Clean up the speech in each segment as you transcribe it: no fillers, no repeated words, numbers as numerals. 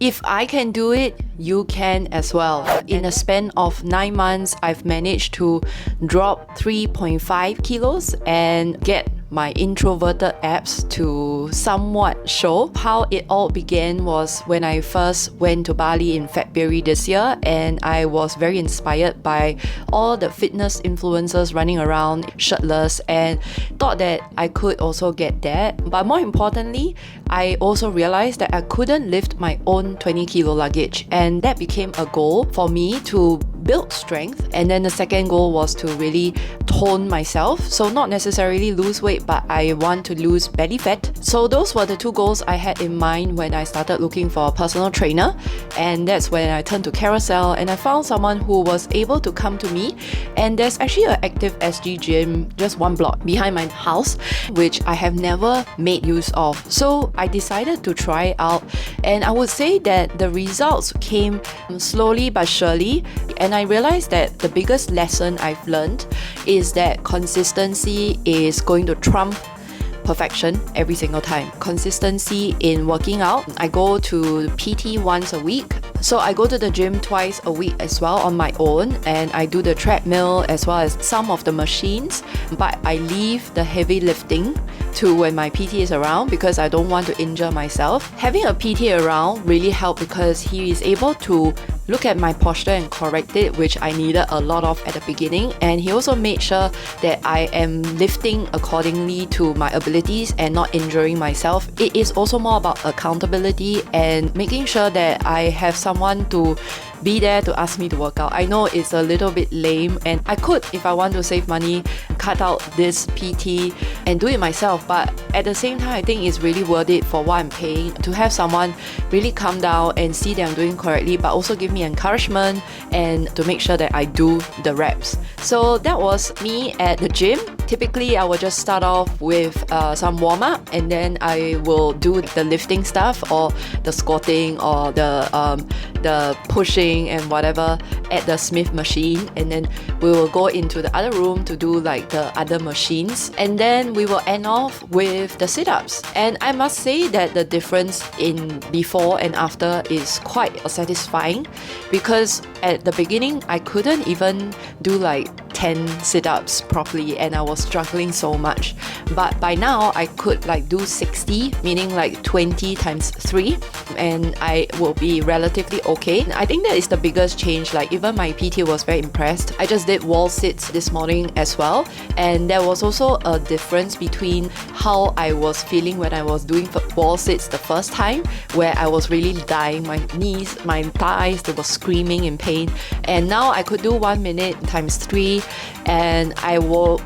If I can do it, you can as well. In a span of 9 months, I've managed to drop 3.5 kilos and get my introverted abs to somewhat show. How it all began was when I first went to Bali in February this year, and I was very inspired by all the fitness influencers running around shirtless and thought that I could also get that. But more importantly, I also realized that I couldn't lift my own 20 kilo luggage, and that became a goal for me to build strength. And then the second goal was to really tone myself, so not necessarily lose weight, but I want to lose belly fat. So those were the two goals I had in mind when I started looking for a personal trainer, and that's when I turned to Carousel and I found someone who was able to come to me. And there's actually an active SG gym just one block behind my house, which I have never made use of. So I decided to try it out, and I would say that the results came slowly but surely. And I realized that the biggest lesson I've learned is that consistency is going to trump perfection every single time. Consistency in working out. I go to PT once a week. So I go to the gym twice a week as well on my own, and I do the treadmill as well as some of the machines, but I leave the heavy lifting to when my PT is around because I don't want to injure myself. Having a PT around really helped because he is able to look at my posture and correct it, which I needed a lot of at the beginning. And he also made sure that I am lifting accordingly to my abilities and not injuring myself. It is also more about accountability and making sure that I have someone to be there to ask me to work out. I know it's a little bit lame, and I could, if I want to save money, cut out this PT and do it myself, but at the same time I think it's really worth it for what I'm paying to have someone really come down and see that I'm doing correctly, but also give me encouragement and to make sure that I do the reps. So that was me at the gym. Typically I will just start off with some warm-up, and then I will do the lifting stuff or the squatting or the pushing and whatever at the Smith machine, and then we will go into the other room to do like the other machines, and then we will end off with the sit-ups. And I must say that the difference in before and after is quite satisfying, because at the beginning I couldn't even do like 10 sit-ups properly and I was struggling so much, but by now I could like do 60, meaning like 20 times 3, and I will be relatively okay. I think that is the biggest change. Like even my PT was very impressed. I just did wall sits this morning as well, and there was also a difference between how I was feeling when I was doing wall sits the first time, where I was really dying, my knees, my thighs, they were screaming in pain, and now I could do 1 minute times 3, and I will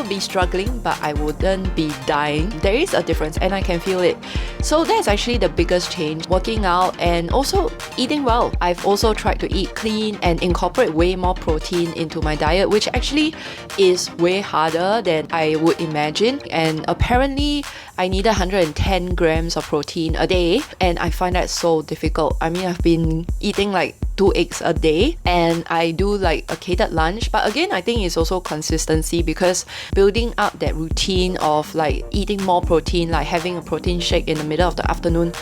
be struggling, but I wouldn't be dying. There is a difference and I can feel it. So that's actually the biggest change, working out and also eating well. I've also tried to eat clean and incorporate way more protein into my diet, which actually is way harder than I would imagine. And apparently I need 110 grams of protein a day, and I find that so difficult. I mean, I've been eating like 2 eggs a day, and I do like a catered lunch, but again I think it's also consistency, because building up that routine of like eating more protein, like having a protein shake in the middle of the afternoon,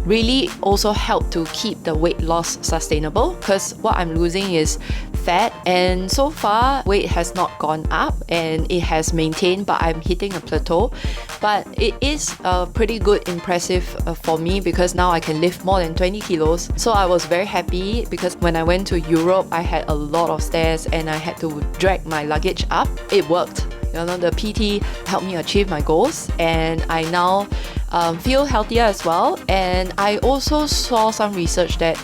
really also help to keep the weight loss sustainable, because what I'm losing is fat, and so far weight has not gone up and it has maintained, but I'm hitting a plateau. But it is pretty good, impressive for me, because now I can lift more than 20 kilos. So I was very happy, because when I went to Europe I had a lot of stairs and I had to drag my luggage up. It worked. You know, the PT helped me achieve my goals, and I now feel healthier as well. And I also saw some research that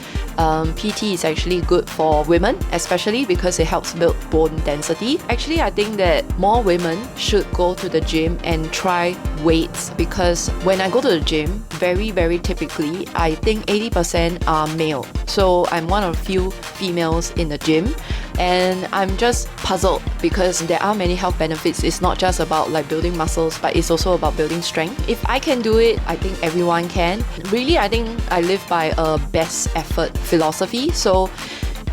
PT is actually good for women, especially because it helps build bone density. Actually, I think that more women should go to the gym and try weights, because when I go to the gym, very typically, I think 80% are male. So I'm one of few females in the gym, and I'm just puzzled because there are many health benefits. It's not just about like building muscles, but it's also about building strength. If I can do it, I think everyone can. Really, I think I live by a best effort philosophy. So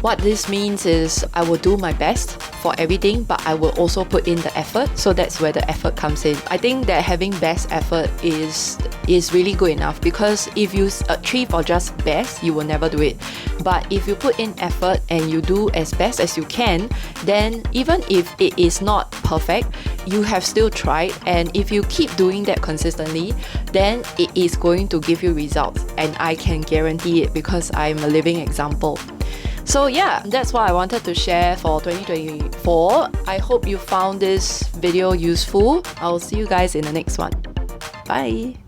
What this means is I will do my best for everything, but I will also put in the effort. So that's where the effort comes in. I think that having best effort is really good enough, because if you achieve or just best, you will never do it. But if you put in effort and you do as best as you can, then even if it is not perfect, you have still tried, and if you keep doing that consistently, then it is going to give you results, and I can guarantee it because I'm a living example. So yeah, that's what I wanted to share for 2024. I hope you found this video useful. I'll see you guys in the next one. Bye!